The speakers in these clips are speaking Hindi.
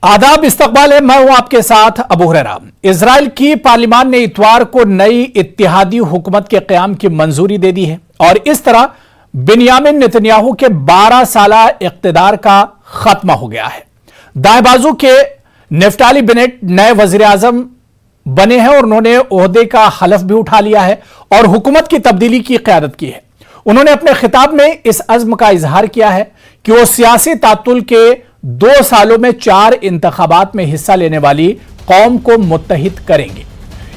आदाब, इस्तकबाल है। मैं हूं आपके साथ अबू हुरैरा। इजराइल की पार्लियामान ने इतवार को नई इत्तेहादी हुकूमत के क़याम की मंजूरी दे दी है और इस तरह बिन्यामिन नेतन्याहू के 12 साला इक़्तिदार का खात्मा हो गया है। दाएं बाजू के नेफ्ताली बेनेट नए वजीर आजम बने हैं और उन्होंने ओहदे का हलफ भी उठा लिया है और हुकूमत की तब्दीली की क़यादत की है। उन्होंने अपने खिताब में इस अज़्म का इजहार किया है कि वो सियासी तातुल के 2 सालों में 4 इंतखाबात में हिस्सा लेने वाली कौम को मुत्तहिद करेंगे।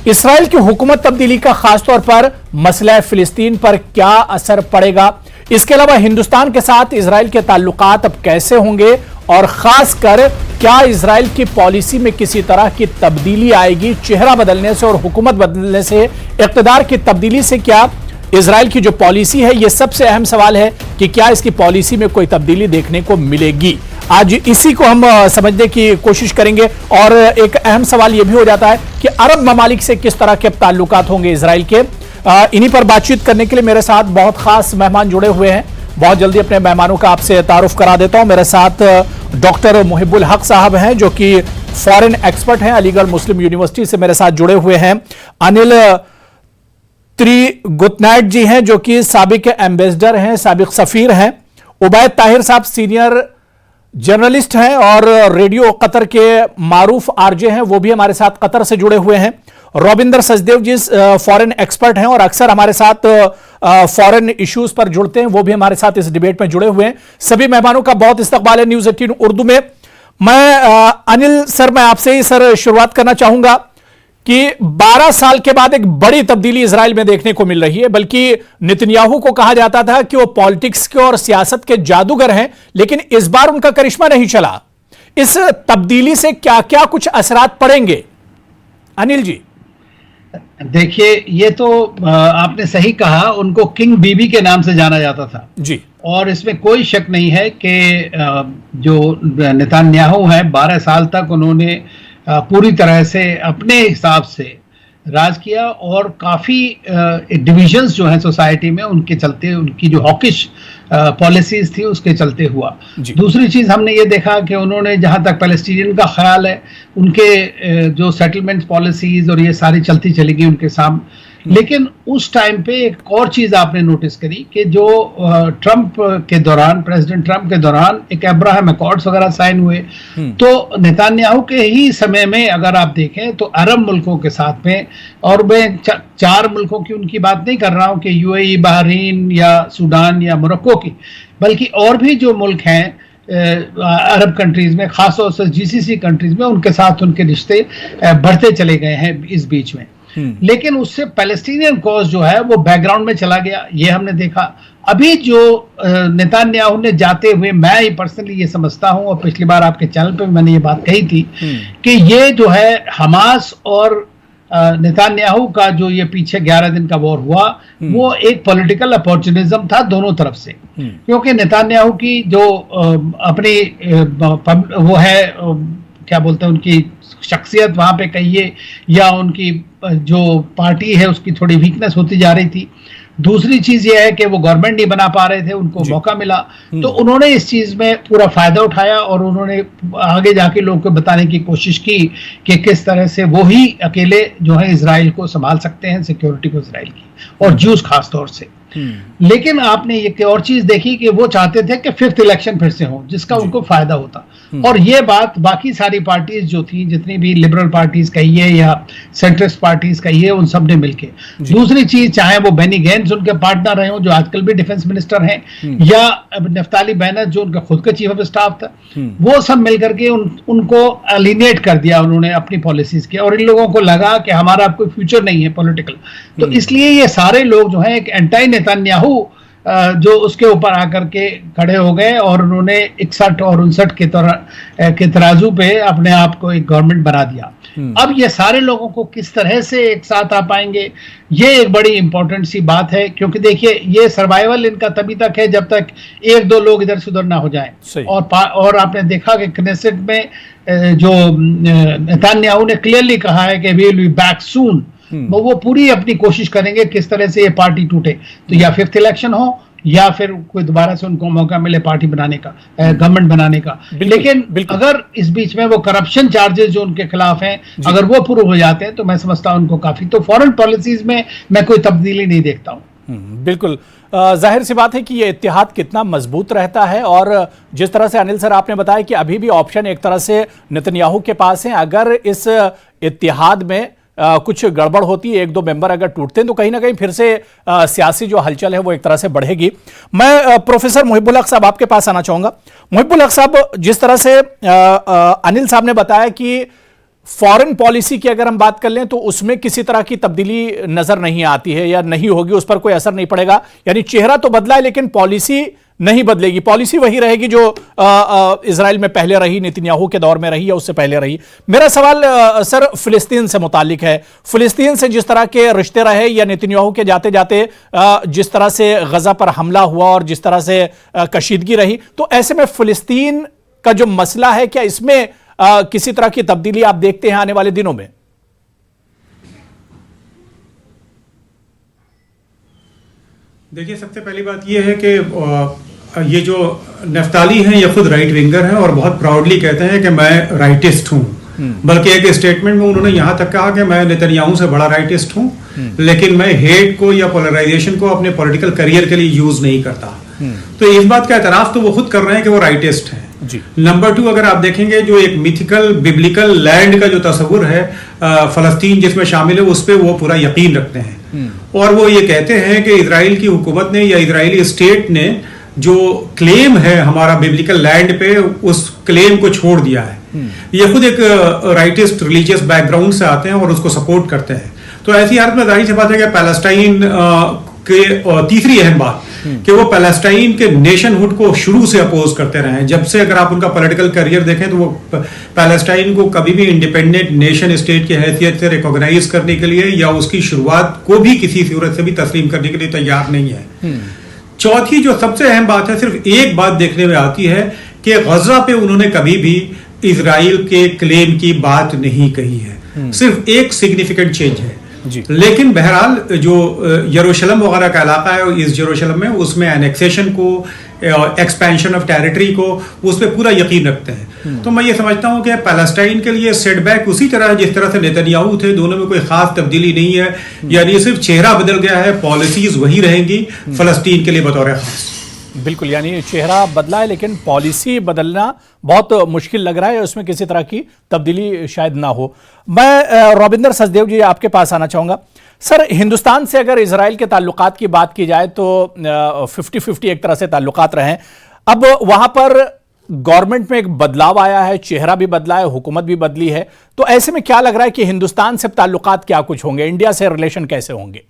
इसराइल की हुकूमत तब्दीली का खासतौर पर मसला फिलिस्तीन पर क्या असर पड़ेगा, इसके अलावा हिंदुस्तान के साथ इसराइल के ताल्लुकात अब कैसे होंगे और खासकर क्या इसराइल की पॉलिसी में किसी तरह की तब्दीली आएगी, चेहरा बदलने से और हुकूमत बदलने से, इक़्तिदार की तब्दीली से क्या इसराइल की जो पॉलिसी है, यह सबसे अहम सवाल है कि क्या इसकी पॉलिसी में कोई तब्दीली देखने को मिलेगी। आज इसी को हम समझने की कोशिश करेंगे और एक अहम सवाल यह भी हो जाता है कि अरब ममालिक से किस तरह के ताल्लुकात होंगे इसराइल के। इन्हीं पर बातचीत करने के लिए मेरे साथ बहुत खास मेहमान जुड़े हुए हैं। बहुत जल्दी अपने मेहमानों का आपसे तारुफ करा देता हूं। मेरे साथ डॉक्टर मुहिबुल हक साहब हैं जो कि फॉरेन एक्सपर्ट हैं, अलीगढ़ मुस्लिम यूनिवर्सिटी से मेरे साथ जुड़े हुए हैं। अनिल त्रिगुतनाइट जी हैं जो कि साबिक एम्बेसडर हैं, साबिक सफीर हैं। उबैद ताहिर साहब सीनियर जर्नलिस्ट हैं और रेडियो कतर के मारूफ आरजे हैं, वो भी हमारे साथ कतर से जुड़े हुए हैं। रविंदर सचदेव जी फॉरेन एक्सपर्ट हैं और अक्सर हमारे साथ फॉरेन इश्यूज पर जुड़ते हैं, वो भी हमारे साथ इस डिबेट में जुड़े हुए हैं। सभी मेहमानों का बहुत इस्तकबाल है न्यूज़ 18 उर्दू में। मैं अनिल सर, मैं आपसे ही सर शुरुआत करना चाहूंगा कि 12 साल के बाद एक बड़ी तब्दीली इजराइल में देखने को मिल रही है। बल्कि नेतन्याहू को कहा जाता था कि वो पॉलिटिक्स के और सियासत के जादूगर हैं, लेकिन इस बार उनका करिश्मा नहीं चला। इस तब्दीली से क्या क्या कुछ असरात पड़ेंगे अनिल जी? देखिए, ये तो आपने सही कहा, उनको किंग बीबी के नाम से जाना जाता था जी, और इसमें कोई शक नहीं है कि जो नेतन्याहू है 12 साल तक उन्होंने पूरी तरह से अपने हिसाब से राज किया और काफ़ी डिविजन्स जो हैं सोसाइटी में उनके चलते, उनकी जो हॉकिश पॉलिसीज थी उसके चलते हुआ। दूसरी चीज़ हमने ये देखा कि उन्होंने, जहाँ तक पैलेस्टीनियन का ख्याल है, उनके जो सेटलमेंट पॉलिसीज और ये सारी चलती चली गई उनके सामने। लेकिन उस टाइम पे एक और चीज़ आपने नोटिस करी कि जो ट्रंप के दौरान, प्रेसिडेंट ट्रंप के दौरान एक अब्राहम अकॉर्ड्स वगैरह साइन हुए, तो नेतन्याहू के ही समय में अगर आप देखें तो अरब मुल्कों के साथ में, और मैं 4 मुल्कों की उनकी बात नहीं कर रहा हूँ कि यूएई, बहरीन या सूडान या मोरक्को की, बल्कि और भी जो मुल्क हैं अरब कंट्रीज में, खासतौर से जीसीसी कंट्रीज में, उनके साथ उनके रिश्ते बढ़ते चले गए हैं इस बीच में। लेकिन उससे पैलेस्टीनियन कॉज जो है वो बैकग्राउंड में चला गया, ये हमने देखा। अभी जो नेतन्याहू ने जाते हुए, मैं ही पर्सनली ये समझता हूं और पिछली बार आपके चैनल पे मैंने ये बात कही थी कि ये जो है हमास और नेतन्याहू का जो ये पीछे 11 दिन का वॉर हुआ, वो एक पॉलिटिकल अपॉर्चुनिज्म था दोनों तरफ से। क्योंकि नेतन्याहू की जो अपनी वो है, क्या बोलते हैं, उनकी शख्सियत वहां पे कहिए या उनकी जो पार्टी है उसकी थोड़ी वीकनेस होती जा रही थी। दूसरी चीज ये है कि वो गवर्नमेंट नहीं बना पा रहे थे, उनको मौका मिला, तो उन्होंने इस चीज में पूरा फायदा उठाया और उन्होंने आगे जाके लोगों को बताने की कोशिश की कि किस तरह से वो ही अकेले जो है इजराइल को संभाल सकते हैं, सिक्योरिटी को इजराइल की और ज्यूज खास तौर से। लेकिन आपने एक और चीज देखी कि वो चाहते थे कि 5th इलेक्शन फिर से हो, जिसका उनको फायदा होता। और ये बात बाकी सारी पार्टीज जो थी, जितनी भी लिबरल पार्टीज कहिए या सेंट्रिस्ट पार्टीज कहिए, उन सब ने मिलके। दूसरी चीज, चाहे वो बेनी गैंट्स उनके पार्टनर रहे हो जो आजकल भी डिफेंस मिनिस्टर हैं, या नेफ्ताली बेनेट जो उनका खुद का चीफ ऑफ स्टाफ था, वो सब मिलकर के उनको अलिनेट कर दिया उन्होंने अपनी पॉलिसीज के। और इन लोगों को लगा कि हमारा अब कोई फ्यूचर नहीं है पॉलिटिकल, तो इसलिए ये सारे लोग जो है एक एंटी नेतन्याहू जो उसके ऊपर आकर के खड़े हो गए और उन्होंने 61 और 59 के तराजू पे अपने आप को एक गवर्नमेंट बना दिया। अब ये सारे लोगों को किस तरह से एक साथ आ पाएंगे, ये एक बड़ी इंपॉर्टेंट सी बात है। क्योंकि देखिए, ये सर्वाइवल इनका तभी तक है जब तक 1-2 लोग इधर से उधर ना हो जाएं। और आपने देखा कि क्नेसेट में जो नेतन्याहू ने क्लियरली कहा है कि we will be back soon, वो पूरी अपनी कोशिश करेंगे किस तरह से ये पार्टी टूटे। तो या 5th इलेक्शन हो या फिर कोई दोबारा से उनको मौका मिले पार्टी बनाने का, गवर्नमेंट बनाने का। लेकिन अगर इस बीच में वो करप्शन चार्जेस जो उनके खिलाफ हैं अगर वो प्रूव हो जाते हैं तो मैं समझता हूं उनको काफी, तो फॉरेन पॉलिसीज में मैं कोई तब्दीली नहीं देखता हूं। बिल्कुल, जाहिर सी बात है कि ये इत्तेहाद कितना मजबूत रहता है, और जिस तरह से अनिल सर आपने बताया कि अभी भी ऑप्शन एक तरह से नेतन्याहू के पास है। अगर इस इत्तेहाद में कुछ गड़बड़ होती है, एक दो मेंबर अगर टूटते हैं, तो कहीं ना कहीं फिर से सियासी जो हलचल है वो एक तरह से बढ़ेगी। मैं प्रोफेसर मुहिबुल हक साहब आपके पास आना चाहूंगा। मुहिबुल हक साहब, जिस तरह से अनिल साहब ने बताया कि फॉरेन पॉलिसी की अगर हम बात कर लें तो उसमें किसी तरह की तब्दीली नजर नहीं आती है या नहीं होगी, उस पर कोई असर नहीं पड़ेगा, यानी चेहरा तो बदला है लेकिन पॉलिसी नहीं बदलेगी, पॉलिसी वही रहेगी जो इजराइल में पहले रही, नेतन्याहू के दौर में रही या उससे पहले रही। मेरा सवाल सर फिलिस्तीन से मुतालिक है। फिलिस्तीन से जिस तरह के रिश्ते रहे या नेतन्याहू के जाते जाते जिस तरह से गजा पर हमला हुआ और जिस तरह से कशीदगी रही, तो ऐसे में फिलिस्तीन का जो मसला है, क्या इसमें किसी तरह की तब्दीली आप देखते हैं आने वाले दिनों में? देखिए, सबसे पहली बात यह है कि ये जो नफ्ताली हैं ये खुद राइट विंगर हैं और बहुत प्राउडली कहते हैं कि मैं राइटिस्ट हूं। बल्कि एक स्टेटमेंट में उन्होंने यहां तक कहा कि मैं नेतन्याहू से बड़ा राइटिस्ट हूं, लेकिन मैं हेट को या पोलराइजेशन को अपने पॉलिटिकल करियर के लिए यूज नहीं करता। तो इस बात का एतराफ तो वो खुद कर रहे हैं कि वो राइटिस्ट हैं। नंबर 2, अगर आप देखेंगे जो एक मिथिकल बिब्लिकल लैंड का जो तस्वुर है फलस्तीन जिसमें शामिल है, उस पर वो पूरा यकीन रखते हैं और वो ये कहते हैं कि इजराइल की हुकूमत ने या इजरायली स्टेट ने जो क्लेम है हमारा बिब्लिकल लैंड पे, उस क्लेम को छोड़ दिया है। ये खुद एक राइटिस्ट रिलीजियस बैकग्राउंड से आते हैं और उसको सपोर्ट करते हैं। तो ऐसी हालत में जाहिर सी बात है कि पैलेस्टाइन के तीसरी अहम बात कि वो पैलेस्टाइन के नेशनहुड को शुरू से अपोज करते रहे हैं। जब से अगर आप उनका पॉलिटिकल करियर देखें तो वो पैलेस्टाइन को कभी भी इंडिपेंडेंट नेशन स्टेट की हैसियत से रिकॉग्नाइज करने के लिए या उसकी शुरुआत को भी किसी सूरत से भी तस्लीम करने के लिए तैयार नहीं है। चौथी जो सबसे अहम बात है, सिर्फ एक बात देखने में आती है कि गजा पे उन्होंने कभी भी इजराइल के क्लेम की बात नहीं कही है। सिर्फ एक सिग्निफिकेंट चेंज है जी। लेकिन बहरहाल जो यरूशलेम वगैरह का इलाका है, इस यरूशलेम में उसमें एनेक्सेशन को, एक्सपेंशन ऑफ टेरिटरी को, उस पर पूरा यकीन रखते हैं। तो मैं ये समझता हूं कि पैलेस्टाइन के लिए सेटबैक उसी तरह है जिस तरह से नेतन्याहू थे, दोनों में कोई खास तब्दीली नहीं है, यानी सिर्फ चेहरा बदल गया है, पॉलिसीज वही रहेंगी फलस्तीन के लिए बतौर खास। बिल्कुल, यानी चेहरा बदला है लेकिन पॉलिसी बदलना बहुत मुश्किल लग रहा है, उसमें किसी तरह की तब्दीली शायद ना हो। मैं रविंदर सचदेव जी आपके पास आना चाहूँगा। सर, हिंदुस्तान से अगर इजराइल के ताल्लुकात की बात की जाए तो 50-50 एक तरह से ताल्लुकात रहे। अब वहाँ पर गवर्नमेंट में एक बदलाव आया है, चेहरा भी बदला है, हुकूमत भी बदली है, तो ऐसे में क्या लग रहा है कि हिंदुस्तान से ताल्लुकात क्या कुछ होंगे, इंडिया से रिलेशन कैसे होंगे?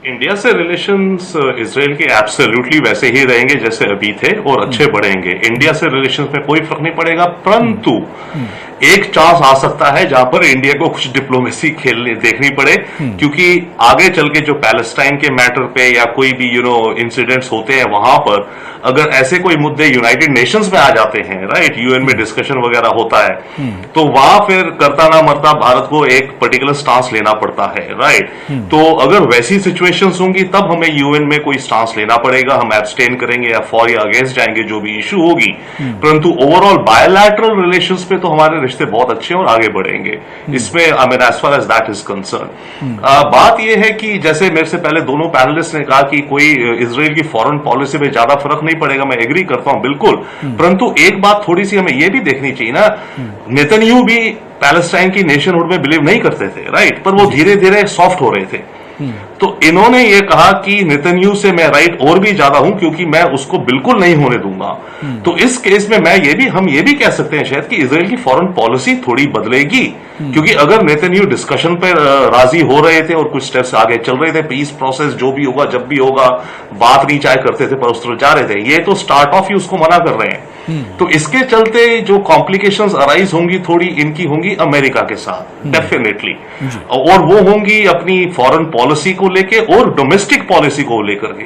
इंडिया से रिलेशंस इजराइल के एब्सोल्युटली वैसे ही रहेंगे जैसे अभी थे और अच्छे बढ़ेंगे। इंडिया से रिलेशंस में कोई फर्क नहीं पड़ेगा, परंतु एक चांस आ सकता है जहां पर इंडिया को कुछ डिप्लोमेसी खेलने देखनी पड़े, क्योंकि आगे चल के जो पैलेस्टाइन के मैटर पे या कोई भी इंसिडेंट्स होते हैं वहां पर अगर ऐसे कोई मुद्दे यूनाइटेड नेशंस में आ जाते हैं, राइट, यूएन में डिस्कशन वगैरह होता है, तो वहां फिर करता ना मरता भारत को एक पर्टिकुलर स्टांस लेना पड़ता है, राइट। तो अगर वैसी सिचुएशंस होंगी तब हमें यूएन में कोई स्टांस लेना पड़ेगा, हम एब्सटेन करेंगे या फॉर या अगेंस्ट जाएंगे जो भी इशू होगी, परंतु ओवरऑल बायलैटरल रिलेशंस पे तो हमारे रिश्ते बहुत अच्छे और आगे बढ़ेंगे इसमें, I mean as far as that is concern. बात यह है कि जैसे मेरे से पहले दोनों पैनलिस्ट ने कहा कि कोई इजराइल की फॉरेन पॉलिसी में ज्यादा फर्क नहीं पड़ेगा, मैं एग्री करता हूं बिल्कुल, परंतु एक बात थोड़ी सी हमें यह भी देखनी चाहिए ना, नेतन्याहू भी पैलेस्टाइन की नेशनहुड में बिलीव नहीं करते थे, राइट, पर वो धीरे धीरे सॉफ्ट हो रहे थे। तो इन्होंने ये कहा कि नेतन्याहू से मैं राइट और भी ज्यादा हूं क्योंकि मैं उसको बिल्कुल नहीं होने दूंगा। तो इस केस में हम ये भी कह सकते हैं शायद कि इजराइल की फॉरेन पॉलिसी थोड़ी बदलेगी, क्योंकि अगर नेतन्याहू डिस्कशन पर राजी हो रहे थे और कुछ स्टेप्स आगे चल रहे थे, पीस प्रोसेस जो भी होगा जब भी होगा बात नहीं चाहे करते थे पर उस तरह जा रहे थे, ये तो स्टार्ट ऑफ ही उसको मना कर रहे हैं। तो इसके चलते जो कॉम्प्लिकेशंस अराइज होंगी थोड़ी इनकी होंगी अमेरिका के साथ डेफिनेटली, और वो होंगी अपनी फॉरेन पॉलिसी को लेके और डोमेस्टिक पॉलिसी को लेकर के।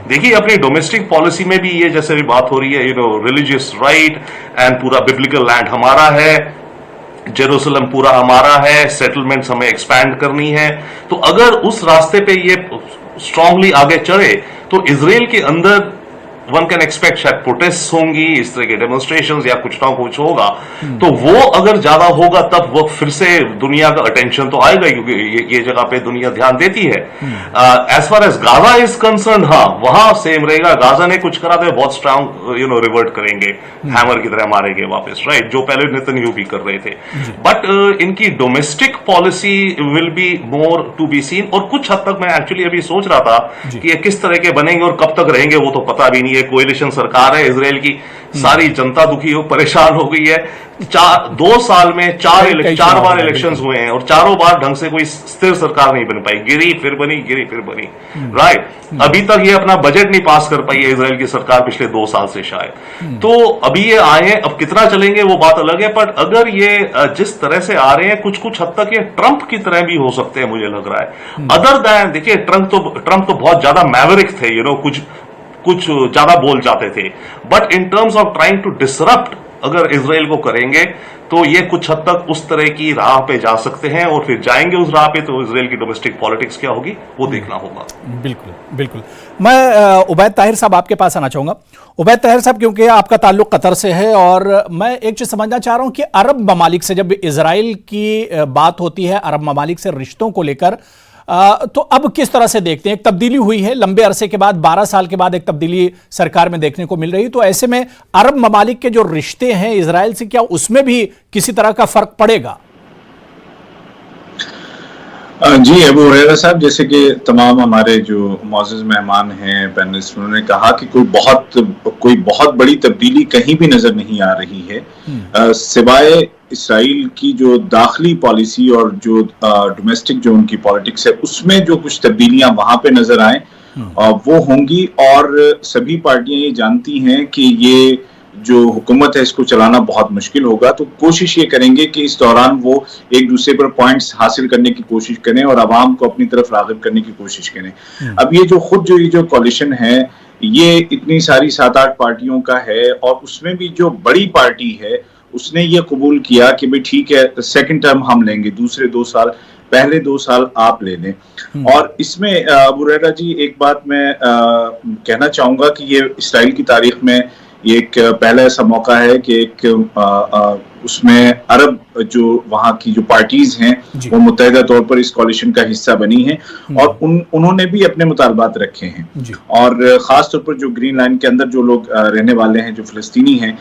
देखिए, अपनी डोमेस्टिक पॉलिसी में भी ये जैसे भी बात हो रही है, रिलीजियस राइट एंड पूरा बिब्लिकल लैंड हमारा है, जेरूसलम पूरा हमारा है, सेटलमेंट्स हमें एक्सपैंड करनी है। तो अगर उस रास्ते पे ये स्ट्रांगली आगे चढ़े तो इजराइल के अंदर वन कैन एक्सपेक्ट शायद प्रोटेस्ट होंगी, इस तरह के डेमोन्स्ट्रेशंस या कुछ ना कुछ होगा। तो वो अगर ज्यादा होगा तब वो फिर से दुनिया का अटेंशन तो आएगा, क्योंकि ये जगह पे दुनिया ध्यान देती है। As far as Gaza is concern, हाँ वहां सेम रहेगा। गाजा ने कुछ करा तो बहुत स्ट्रांग रिवर्ट करेंगे, हैमर की तरह मारेंगे वापस, राइट, जो पहले नेतन्याहू भी कर रहे थे। बट इनकी domestic policy will be more to be seen. और कुछ हद तक मैं एक्चुअली अभी सोच रहा था कि ये किस तरह के बनेंगे और कब तक रहेंगे वो तो पता भी नहीं। कोएलिशन सरकार है इजराइल की, सारी जनता दुखी हो, परेशान हो गई है। 2 साल में 4 बार इलेक्शंस हुए हैं और चारों बार ढंग से कोई स्थिर सरकार नहीं बन पाई, गिरी फिर बनी, गिरी फिर बनी, राइट। अभी तक ये अपना बजट नहीं पास कर पाई है इजराइल की सरकार पिछले 2 साल से शायद। तो अभी ये आए हैं, अब कितना चलेंगे वो बात अलग है। पर अगर ये जिस तरह से आ रहे हैं कुछ हद तक ये ट्रंप की तरह भी हो सकते हैं, मुझे लग रहा है। अदर दैन देखिए, ट्रंप तो बहुत ज्यादा मैवरिक थे, कुछ ज्यादा बोल जाते थे। But in terms of trying to disrupt अगर इजराइल को करेंगे तो ये कुछ हद तक उस तरह की राह पे जा सकते हैं, और फिर जाएंगे उस राह पे तो इजराइल की डोमेस्टिक पॉलिटिक्स क्या होगी वो देखना होगा। बिल्कुल बिल्कुल। मैं उबैद ताहिर साहब आपके पास आना चाहूंगा। उबैद ताहिर साहब, क्योंकि आपका ताल्लुक कतर से है और मैं एक चीज समझना चाह रहा हूं कि अरब ममालिक से जब इजराइल की बात होती है, अरब ममालिक से रिश्तों को लेकर, तो अब किस तरह से देखते हैं? एक तब्दीली हुई है लंबे अरसे के बाद, 12 साल के बाद एक तब्दीली सरकार में देखने को मिल रही है। तो ऐसे में अरब ममालिक के जो रिश्ते हैं इजराइल से, क्या उसमें भी किसी तरह का फर्क पड़ेगा? जी अबू हुरैरा साहब, जैसे कि तमाम हमारे जो मौजूद मेहमान हैं, पैनलिस्ट, उन्होंने कहा कि कोई बहुत बड़ी तब्दीली कहीं भी नजर नहीं आ रही है, सिवाय इसराइल की जो दाखिली पॉलिसी और जो डोमेस्टिक जो उनकी पॉलिटिक्स है उसमें जो कुछ तब्दीलियां वहां पे नजर आए वो होंगी। और सभी पार्टियां ये जानती हैं कि ये जो हुकूमत है इसको चलाना बहुत मुश्किल होगा, तो कोशिश ये करेंगे कि इस दौरान वो एक दूसरे पर पॉइंट्स हासिल करने की कोशिश करें और आवाम को अपनी तरफ राग़िब करने की कोशिश करें। अब ये जो कॉलिशन है ये इतनी सारी 7-8 पार्टियों का है, और उसमें भी जो बड़ी पार्टी है उसने ये कबूल किया कि भाई ठीक है, सेकंड टर्म हम लेंगे, दूसरे 2 साल, पहले 2 साल आप ले लें। और इसमें अबू हुरैरा जी एक बात मैं कहना चाहूंगा कि ये इसराइल की तारीख में ये एक पहला ऐसा मौका है कि एक उसमें अरब जो वहाँ की जो पार्टीज हैं वो मुत्तहिदा तौर पर इस कॉलिशन का हिस्सा बनी हैं, और उन्होंने भी अपने मुतालबात रखे हैं। और खास तौर पर जो ग्रीन लाइन के अंदर जो लोग रहने वाले हैं, जो फलस्तीनी हैं,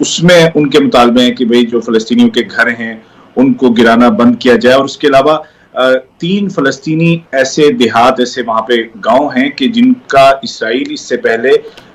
उसमें उनके मुतालबे हैं कि भाई जो फलस्तीनियों के घर हैं उनको गिराना बंद किया जाए। और उसके अलावा 3 फलस्तीनी ऐसे देहात, ऐसे वहां पे गांव हैं कि जिनका इसराइल इससे पहले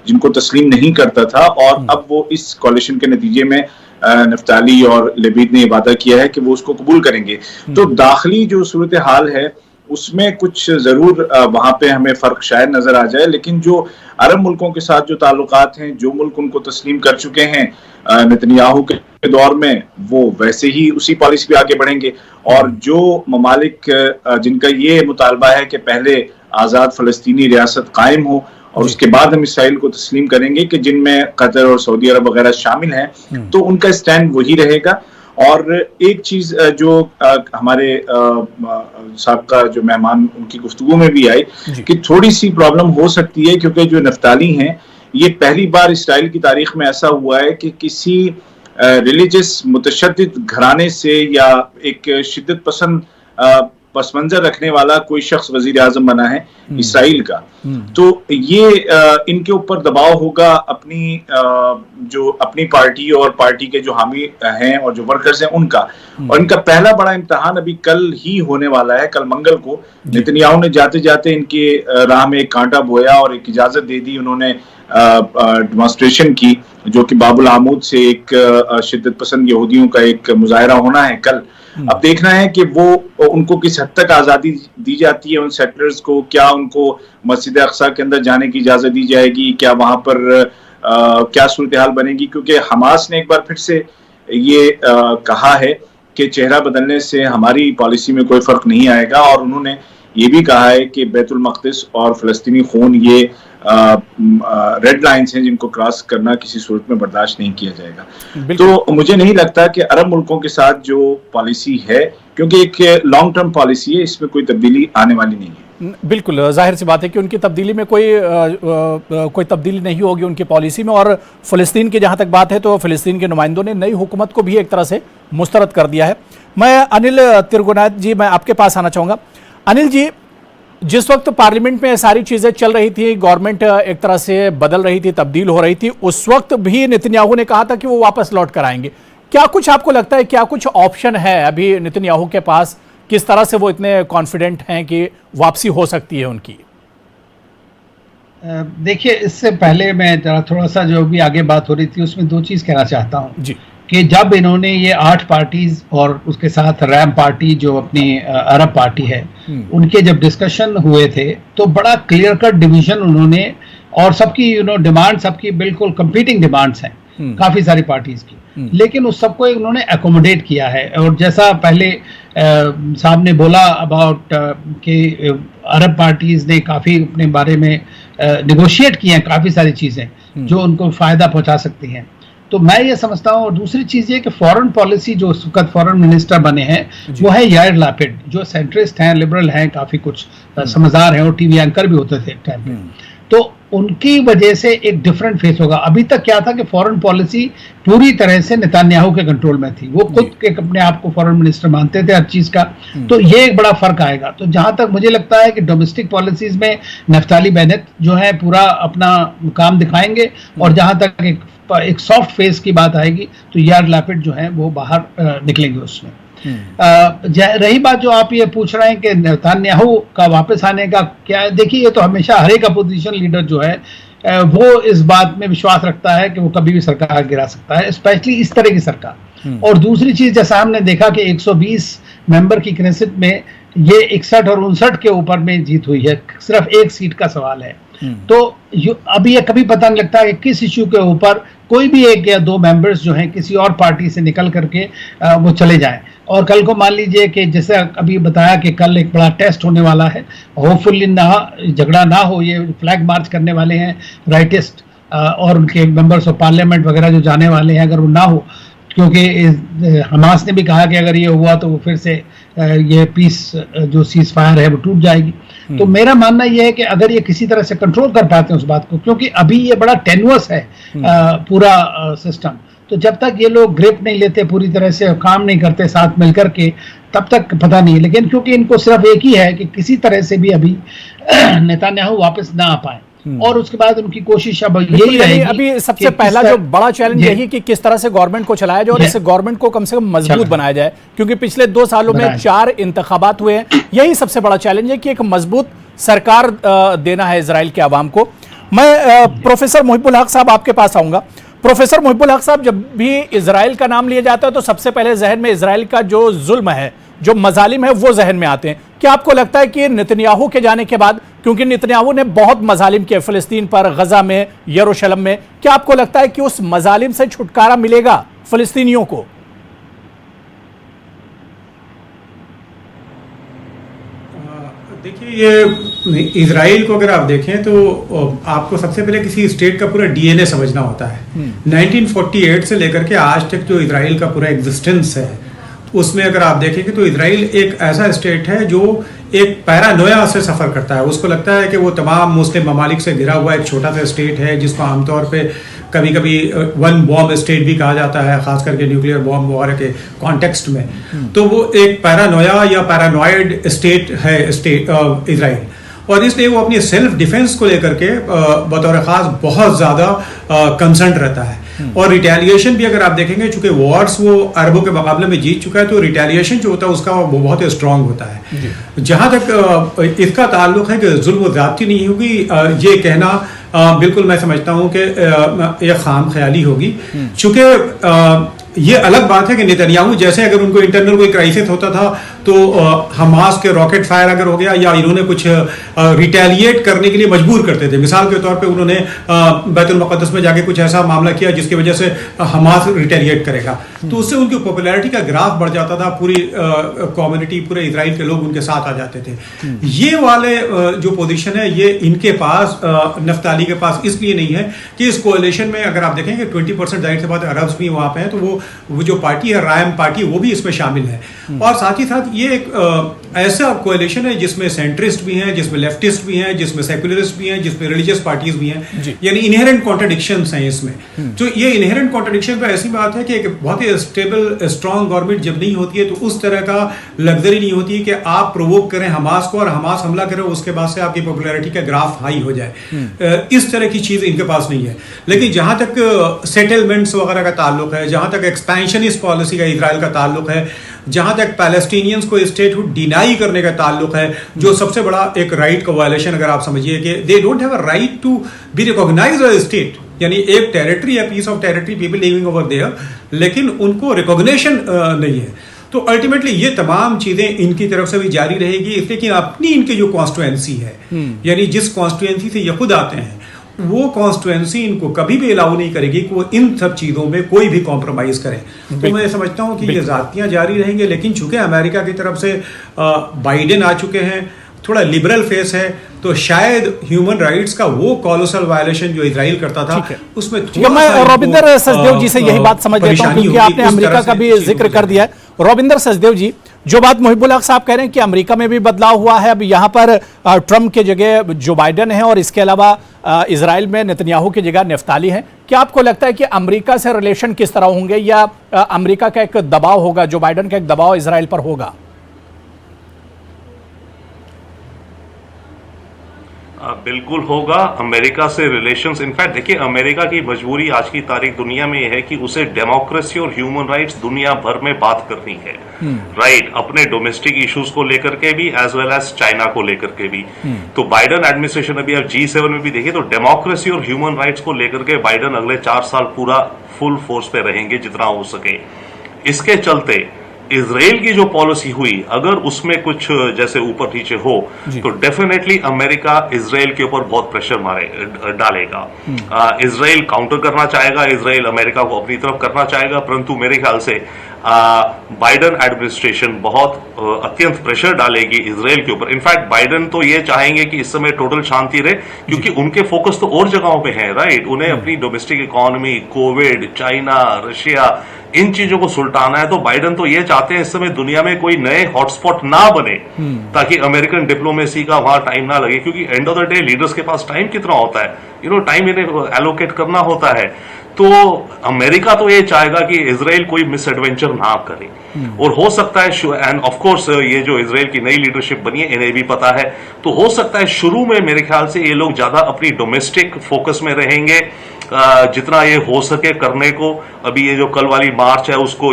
जिनको तस्लीम नहीं करता था, और अब वो इस कॉलिशन के नतीजे में नफ्ताली और लेबीद ने वादा किया है कि वो उसको कबूल करेंगे। तो दाखिली जो सूरत हाल है उसमें कुछ जरूर वहां पे हमें फर्क शायद नजर आ जाए, लेकिन जो अरब मुल्कों के साथ जो ताल्लुकात हैं, जो मुल्क उनको तस्लीम कर चुके हैं नेतन्याहू के दौर में, वो वैसे ही उसी पॉलिसी पे आगे बढ़ेंगे। और जो ममालिक जिनका ये मुतालबा है कि पहले आज़ाद फलस्तीनी रियासत कायम हो और उसके बाद हम इसराइल को तस्लीम करेंगे, कि जिनमें कतर और सऊदी अरब वगैरह शामिल हैं, तो उनका स्टैंड वही रहेगा। और एक चीज जो हमारे साबका जो मेहमान उनकी गुफ्तगू में भी आई कि थोड़ी सी प्रॉब्लम हो सकती है, क्योंकि जो नफ्ताली हैं ये पहली बार इसराइल की तारीख में ऐसा हुआ है कि किसी रिलीजियस मुतशद्दिद घराने से या एक शिद्दत पसंद पस मंजर रखने वाला कोई शख्स वजीर आजम बना है इसराइल का। तो ये इनके ऊपर दबाव होगा अपनी पार्टी और पार्टी के जो हामी हैं और जो वर्कर्स हैं उनका। और इनका पहला बड़ा इम्तिहान अभी कल ही होने वाला है। कल मंगल को नेतन्याहू ने जाते जाते इनके राह में एक कांटा बोया और एक इजाजत दे दी। उन्होंने डेमोन्स्ट्रेशन की, जो कि बाबुल आमूद से एक शिद्दत पसंद यहूदियों का एक मुजाहरा होना है कल। अब देखना है कि वो उनको किस हद तक आजादी दी जाती है उन सेटलर्स को। क्या उनको मस्जिद अक्सा के अंदर जाने की इजाजत दी जाएगी? क्या वहां पर क्या सूरत हाल बनेगी? क्योंकि हमास ने एक बार फिर से ये कहा है कि चेहरा बदलने से हमारी पॉलिसी में कोई फर्क नहीं आएगा। और उन्होंने ये भी कहा है कि बैतुल मक़दिस और फ़लस्तीनी खून ये रेड लाइन्स हैं जिनको क्रॉस करना किसी सूरत में बर्दाश्त नहीं किया जाएगा। तो मुझे नहीं लगता कि अरब मुल्कों के साथ जो पॉलिसी है, क्योंकि एक लॉन्ग टर्म पॉलिसी है, इसमें कोई तब्दीली आने वाली नहीं है। बिल्कुल जाहिर सी बात है कि उनकी तब्दीली में कोई तब्दीली नहीं होगी उनकी पॉलिसी में। और फ़लस्तीन की जहां तक बात है तो फ़लस्तीन के नुमाइंदों ने नई हुकूमत को भी एक तरह से मुस्तरद कर दिया है। मैं अनिल तिरगुनाथ जी, मैं आपके पास आना चाहूँगा। अनिल जी, जिस वक्त पार्लियामेंट में सारी चीज़ें चल रही थी, गवर्नमेंट एक तरह से बदल रही थी, तब्दील हो रही थी, उस वक्त भी नेतन्याहू ने कहा था कि वो वापस लौट कर आएंगे। क्या कुछ आपको लगता है, क्या कुछ ऑप्शन है अभी नेतन्याहू के पास? किस तरह से वो इतने कॉन्फिडेंट हैं कि वापसी हो सकती है उनकी? देखिए, इससे पहले मैं थोड़ा सा जो भी आगे बात हो रही थी उसमें दो चीज़ कहना चाहता हूँ जी। कि जब इन्होंने ये 8 पार्टीज और उसके साथ रैम पार्टी जो अपनी अरब पार्टी है, उनके जब डिस्कशन हुए थे तो बड़ा क्लियर कट डिवीजन उन्होंने, और सबकी डिमांड सबकी बिल्कुल कंपीटिंग डिमांड्स हैं काफ़ी सारी पार्टीज की, लेकिन उस सबको उन्होंने एकोमोडेट किया है। और जैसा पहले साहब ने बोला अबाउट कि अरब पार्टीज ने काफ़ी अपने बारे में निगोशिएट किए हैं काफ़ी सारी चीज़ें जो उनको फ़ायदा पहुंचा सकती हैं। तो मैं ये समझता हूँ। और दूसरी चीज़ ये कि फॉरेन पॉलिसी जो उस वक्त फॉरेन मिनिस्टर बने हैं वो है यायर लैपिड, जो सेंट्रिस्ट हैं, लिबरल हैं, काफ़ी कुछ समझदार हैं और टीवी एंकर भी होते थे एक टाइम पे। तो उनकी वजह से एक डिफरेंट फेस होगा। अभी तक क्या था कि फॉरेन पॉलिसी पूरी तरह से नेतन्याहू के कंट्रोल में थी, वो खुद के अपने आप को फॉरेन मिनिस्टर मानते थे हर चीज का। तो ये एक बड़ा फर्क आएगा। तो जहां तक मुझे लगता है कि डोमेस्टिक पॉलिसीज में नफ्ताली बेनेट जो है पूरा अपना काम दिखाएंगे, और जहां तक एक सॉफ्ट फेस की बात आएगी तो यार लैपिड जो है वो बाहर निकलेंगे उसमें। रही बात जो आप ये पूछ रहे हैं कि नेतन्याहू का वापस आने का क्या है, देखिए ये तो हमेशा हर एक अपोजिशन लीडर जो है वो इस बात में विश्वास रखता है कि वो कभी भी सरकार गिरा सकता है, स्पेशली इस तरह की सरकार। और दूसरी चीज, जैसा हमने देखा कि 120 मेंबर की क्नेसेट में ये 61 और 59 के ऊपर में जीत हुई है, सिर्फ एक सीट का सवाल है। तो अभी ये कभी पता नहीं लगता कि किस इश्यू के ऊपर कोई भी एक या दो मेंबर्स जो हैं किसी और पार्टी से निकल करके वो चले जाएं। और कल को मान लीजिए कि जैसे अभी बताया कि कल एक बड़ा टेस्ट होने वाला है, होपफुली झगड़ा ना हो, ये फ्लैग मार्च करने वाले हैं राइटिस्ट और उनके मेंबर्स ऑफ पार्लियामेंट वगैरह जो जाने वाले हैं, अगर वो ना हो, क्योंकि हमास ने भी कहा कि अगर ये हुआ तो वो फिर से ये पीस जो सीज फायर है वो टूट जाएगी। तो मेरा मानना ये है कि अगर ये किसी तरह से कंट्रोल कर पाते हैं उस बात को, क्योंकि अभी ये बड़ा टेनुअस है पूरा सिस्टम, तो जब तक ये लोग ग्रिप नहीं लेते पूरी तरह से, काम नहीं करते साथ मिलकर के, तब तक पता नहीं। लेकिन क्योंकि इनको सिर्फ एक ही है कि किसी तरह से भी अभी नेतन्याहू वापस ना आ पाए, और उसके बाद उनकी कोशिश अब यही रहेगी। अभी सबसे पहला जो बड़ा चैलेंज यही कि किस तरह से गवर्नमेंट को चलाया जाए और इस गवर्नमेंट को कम से कम मजबूत बनाया जाए, क्योंकि पिछले 2 सालों में 4 इंतखाबात हुए हैं। यही सबसे बड़ा चैलेंज है कि एक मजबूत सरकार देना है इजराइल के अवाम को। मैं प्रोफेसर मुहिबुल हक साहब आपके पास आऊंगा। प्रोफेसर मुहिबुल हक साहब, जब भी इजराइल का नाम लिया जाता है तो सबसे पहले जहन में इजराइल का जो जुल्म है, जो मजालिम है, वो जहन में आते हैं। क्या आपको लगता है कि नेतन्याहू के जाने के बाद, क्योंकि नेतन्याहू ने बहुत मजालिम किए फिलिस्तीन पर, गजा में, यरूशलेम में, क्या आपको लगता है कि उस मजालिम से छुटकारा मिलेगा फिलिस्तीनियों को? देखिए, ये इजराइल को अगर आप देखें तो आपको सबसे पहले किसी स्टेट का पूरा डीएनए समझना होता है। 1948 से लेकर के आज तक जो इजराइल का पूरा एग्जिस्टेंस है, उसमें अगर आप देखेंगे तो इजराइल एक ऐसा स्टेट है जो एक पैरानोया से सफ़र करता है। उसको लगता है कि वो तमाम मुस्लिम ममालिक से घिरा हुआ एक छोटा सा स्टेट है, जिसको आमतौर पे कभी कभी वन बॉम्ब स्टेट भी कहा जाता है, खास करके न्यूक्लियर बॉम्ब वगैरह के कॉन्टेक्स्ट में। तो वो एक पैरानोया या पैरानॉइड स्टेट है इजराइल, और इसलिए वो अपनी सेल्फ डिफेंस को लेकर के बतौर ख़ास बहुत ज़्यादा कंसर्न रहता है। और रिटेलिएशन भी अगर आप देखेंगे, चूंकि वॉर्स वो अरबों के मुकाबले में जीत चुका है, तो रिटेलिएशन जो होता है उसका वो बहुत स्ट्रांग होता है। जहाँ तक इसका ताल्लुक है कि जुल्म ज़्यादती नहीं होगी, ये कहना बिल्कुल मैं समझता हूँ कि ये खाम ख्याली होगी। चूँकि ये अलग बात है कि नेतन्याहू जैसे अगर उनको इंटरनल कोई क्राइसिस होता था तो हमास के रॉकेट फायर अगर हो गया या इन्होंने कुछ रिटेलिएट करने के लिए मजबूर करते थे। मिसाल के तौर पे उन्होंने बैतुल मुक़द्दस में जाके कुछ ऐसा मामला किया जिसकी वजह से हमास रिटेलिएट करेगा, तो उससे उनकी पॉपुलैरिटी का ग्राफ बढ़ जाता था, पूरी कम्युनिटी, पूरे इजराइल के लोग उनके साथ आ जाते थे। ये वाले जो पोजीशन है ये इनके पास, नफ्ताली के पास इसलिए नहीं है कि इस कोalition में अगर आप देखेंगे 20% जाहिर सी बात है अरब्स भी वहां पे हैं, तो वो जो पार्टी है रायम पार्टी वो भी इसमें शामिल है। और साथ ही साथ ये एक ऐसा कोalition है जिसमें सेंट्रिस्ट भी हैं, जिसमें लेफ्टिस्ट भी हैं, जिसमें सेकुलरिस्ट भी हैं, जिसमें रिलीजियस पार्टीज भी हैं, यानी इनहेरेंट कॉन्ट्रडिक्शंस हैं इसमें। तो ये इनहेरेंट कॉन्ट्रडिक्शन पे ऐसी बात है कि एक बहुत ही स्टेबल स्ट्रॉन्ग गवर्नमेंट जब नहीं होती है तो उस तरह का लग्जरी नहीं होती है कि आप प्रोवोक करें हमास को और हमास हमला करे, उसके बाद से आपकी पॉपुलैरिटी का ग्राफ हाई हो जाए। इस तरह की चीज इनके पास नहीं है। लेकिन जहां तक सेटलमेंट्स वगैरह का ताल्लुक है, जहां तक एक्सपेंशनिस्ट पॉलिसी का इजराइल का ताल्लुक है, जहां तक पैलेस्टीनियंस को स्टेटहुड डिनाई करने का ताल्लुक है, जो सबसे बड़ा एक राइट का वायलेशन अगर आप समझिए कि they don't have a right to be recognised as a state, यानी एक टेरिटरी है, piece of territory, people living over there, लेकिन उनको रिकॉग्निशन नहीं है। तो अल्टीमेटली ये तमाम चीजें इनकी तरफ से भी जारी रहेगी, इसलिए कि अपनी इनकी जो कॉन्स्टिट्यूएंसी है, यानी जिस कॉन्स्टिट्यूएंसी से ये खुद आते हैं, वो कॉन्स्टिट्यूएंसी इनको कभी भी अलाउ नहीं करेगी कि वो इन सब चीजों में कोई भी कॉम्प्रोमाइज करें। तो मैं समझता हूं कि ये जातियां जारी रहेंगे, लेकिन चूंकि अमेरिका की तरफ से बाइडेन आ चुके हैं, थोड़ा लिबरल फेस है, तो शायद ह्यूमन राइट्स का वो कॉलोसल वायलेशन जो इजराइल करता था उसमें मैं रविंदर सचदेव जी से यही बात समझ लेता हूं, क्योंकि आपने अमेरिका का भी जिक्र कर दिया है। रविंदर सचदेव जी, जो बात मुहिबुल हक साहब कह रहे हैं कि अमेरिका में भी बदलाव हुआ है, अब यहाँ पर ट्रम्प के जगह जो बाइडेन है और इसके अलावा इजराइल में नेतन्याहू की जगह नफ्ताली है, क्या आपको लगता है कि अमेरिका से रिलेशन किस तरह होंगे, या अमेरिका का एक दबाव होगा, जो बाइडेन का एक दबाव इजराइल पर होगा? बिल्कुल होगा। अमेरिका से रिलेशंस, इनफैक्ट देखिए अमेरिका की मजबूरी आज की तारीख दुनिया में है कि उसे डेमोक्रेसी और ह्यूमन राइट्स दुनिया भर में बात करनी है, राइट, अपने डोमेस्टिक इश्यूज को लेकर के भी एज वेल एज चाइना को लेकर के भी। तो बाइडेन एडमिनिस्ट्रेशन, अभी आप G7 में भी देखिए तो डेमोक्रेसी और ह्यूमन राइट्स को लेकर के बाइडेन अगले 4 साल पूरा फुल फोर्स पे रहेंगे जितना हो सके। इसके चलते इजराइल की जो पॉलिसी हुई, अगर उसमें कुछ जैसे ऊपर नीचे हो तो डेफिनेटली अमेरिका इजराइल के ऊपर बहुत प्रेशर डालेगा। इजराइल काउंटर करना चाहेगा, इजराइल अमेरिका को अपनी तरफ करना चाहेगा, परंतु मेरे ख्याल से बाइडेन एडमिनिस्ट्रेशन बहुत अत्यंत प्रेशर डालेगी इजराइल के ऊपर। इनफैक्ट बाइडेन तो ये चाहेंगे कि इस समय टोटल शांति रहे, क्योंकि उनके फोकस तो और जगहों पे है, राइट। उन्हें अपनी domestic economy, Covid, China, Russia, इन चीजों को सुलटाना है। तो बाइडेन तो ये चाहते हैं इस समय दुनिया में कोई नए हॉटस्पॉट ना बने, ताकि अमेरिकन डिप्लोमेसी का वहां टाइम ना लगे, क्योंकि end of the day leaders के पास टाइम कितना होता है, टाइम इन्हें एलोकेट करना होता है। तो अमेरिका तो ये चाहेगा कि इजराइल कोई मिस एडवेंचर ना करे, और हो सकता है, एंड ऑफ कोर्स ये जो इजराइल की नई लीडरशिप बनी है इन्हें भी पता है, तो हो सकता है शुरू में मेरे ख्याल से ये लोग ज्यादा अपनी डोमेस्टिक फोकस में रहेंगे, जितना ये हो सके करने को। अभी ये जो कल वाली मार्च है उसको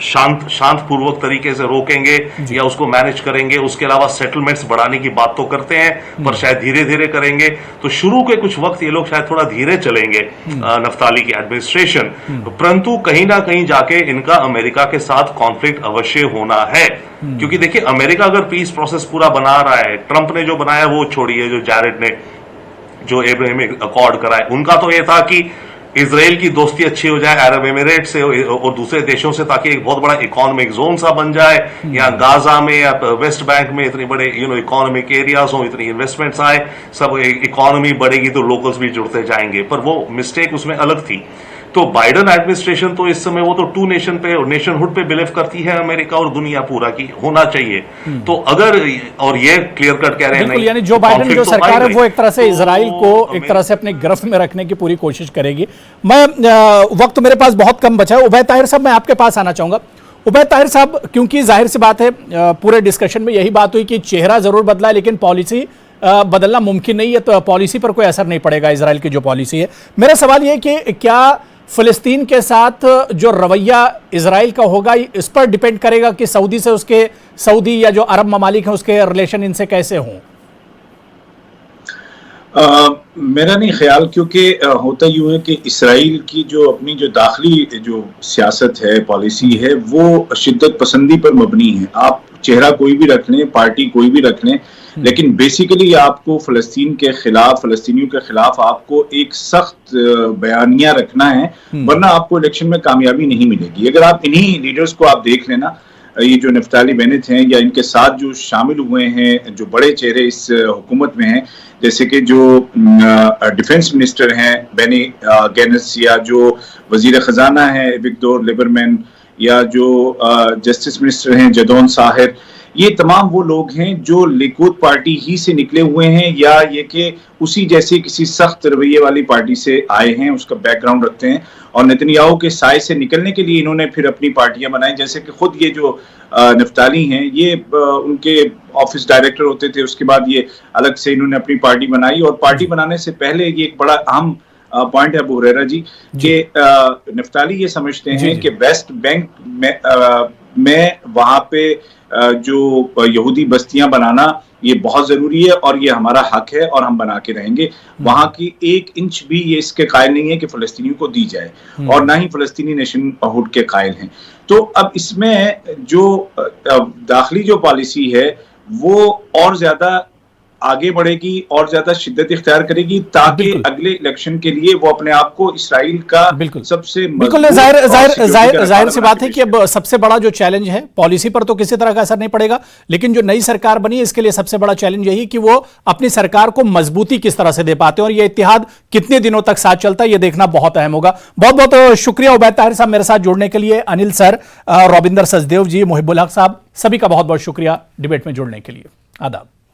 शांत पूर्वक तरीके से रोकेंगे या उसको मैनेज करेंगे। उसके अलावा सेटलमेंट्स बढ़ाने की बात तो करते हैं, पर शायद धीरे धीरे करेंगे। तो शुरू के कुछ वक्त ये लोग शायद थोड़ा धीरे चलेंगे, नफ्ताली की एडमिनिस्ट्रेशन, परंतु कहीं ना कहीं जाके इनका अमेरिका के साथ कॉन्फ्लिक्ट अवश्य होना है। क्योंकि देखिए अमेरिका अगर पीस प्रोसेस पूरा बना रहा है, ट्रंप ने जो बनाया वो छोड़िए, जो जैरेड ने जो एब्राहमिक अकॉर्ड कराए, उनका तो ये था कि इजराइल की दोस्ती अच्छी हो जाए अरब एमिरेट से और दूसरे देशों से, ताकि एक बहुत बड़ा इकोनॉमिक जोन सा बन जाए, या गाजा में या वेस्ट बैंक में इतने बड़े इकोनॉमिक एरियाज हो, इतनी इन्वेस्टमेंट्स आए, सब इकोनॉमी बढ़ेगी तो लोकल्स भी जुड़ते जाएंगे। पर वो मिस्टेक उसमें अलग थी। तो बाइडेन एडमिनिस्ट्रेशन तो इस समय वो तो टू नेशन पे और नेशनहुड पे बिलीव करती है अमेरिका और दुनिया पूरा की होना चाहिए। तो अगर, और ये क्लियर कट कह रहे हैं, यानी जो बाइडेन जो सरकार है वो एक तरह से इजराइल को एक तरह से अपने गिरफ्त में रखने की पूरी कोशिश करेगी। मैं वक्त मेरे पास बहुत कम बचा है, उबैद ताहिर साहब मैं आपके पास आना चाहूंगा। उबैद ताहिर साहब, क्योंकि जाहिर सी बात है पूरे डिस्कशन में यही बात हुई कि चेहरा जरूर बदला है लेकिन पॉलिसी बदलना मुमकिन नहीं है, तो पॉलिसी पर कोई असर नहीं पड़ेगा इजराइल की जो पॉलिसी है। मेरा सवाल यह कि क्या फिलिस्तीन के साथ जो रवैया इजराइल का होगा इस पर डिपेंड करेगा कि सऊदी या जो अरब ममालिक हैं उसके रिलेशन इनसे कैसे हों? मेरा नहीं ख्याल, क्योंकि होता यूं है कि इसराइल की जो अपनी जो दाखिली जो सियासत है, पॉलिसी है, वो शिद्दत पसंदी पर मबनी है। आप चेहरा कोई भी रख लें, पार्टी कोई भी रख लें, लेकिन बेसिकली आपको फलस्तीन के खिलाफ, फलस्तीनियों के खिलाफ आपको एक सख्त बयानिया रखना है, वरना आपको इलेक्शन में कामयाबी नहीं मिलेगी। अगर आप इन्हीं लीडर्स को आप देख लेना, ये जो नफ्ताली बेनेट हैं या इनके साथ जो शामिल हुए हैं, जो बड़े चेहरे इस हुकूमत में हैं, जैसे कि जो डिफेंस मिनिस्टर हैं बेनी गैनस, या जो वजीर खजाना है विक्टोर लिबरमैन, या जो जस्टिस मिनिस्टर हैं जदौन साहिर, ये तमाम वो लोग हैं जो लिकुद पार्टी ही से निकले हुए हैं, या ये कि उसी जैसे किसी सख्त रवैये वाली पार्टी से आए हैं, उसका बैकग्राउंड रखते हैं, और नेतन्याहू के साए से निकलने के लिए इन्होंने फिर अपनी पार्टियां बनाई। जैसे कि खुद ये जो नफ्ताली हैं, ये उनके ऑफिस डायरेक्टर होते थे, उसके बाद ये अलग से इन्होंने अपनी पार्टी बनाई, और पार्टी बनाने से पहले ये एक बड़ा अहम पॉइंट है अबू हुरैरा जी कि नफ्ताली ये समझते हैं कि वेस्ट बैंक में वहां पे जो यहूदी बस्तियां बनाना ये बहुत जरूरी है, और ये हमारा हक है और हम बना के रहेंगे। वहां की 1 इंच भी ये इसके कायल नहीं है कि फलस्तीनियों को दी जाए, और ना ही फलस्तीनी नेशनहुड के कायल हैं। तो अब इसमें जो दाखिली जो पॉलिसी है वो और ज्यादा आगे बढ़ेगी और ज्यादा शिद्दत इख्तियार करेगी, ताकि अगले इलेक्शन के लिए वो अपने आप को इसराइल का सबसे बिल्कुल जाहिर सी बात है कि अब सबसे बड़ा जो चैलेंज है, पॉलिसी पर तो किसी तरह का असर नहीं पड़ेगा, लेकिन जो नई सरकार बनी है इसके लिए सबसे बड़ा चैलेंज यही कि वो अपनी सरकार को मजबूती किस तरह से दे पाते हैं, और ये इत्तेहाद कितने दिनों तक साथ चलता है ये देखना बहुत अहम होगा। बहुत बहुत शुक्रिया उबैद ताहिर साहब मेरे साथ जुड़ने के लिए, अनिल सर, रविंदर सचदेव जी, मुहिबुल हक साहब, सभी का बहुत बहुत शुक्रिया डिबेट में जुड़ने के लिए। आदाब।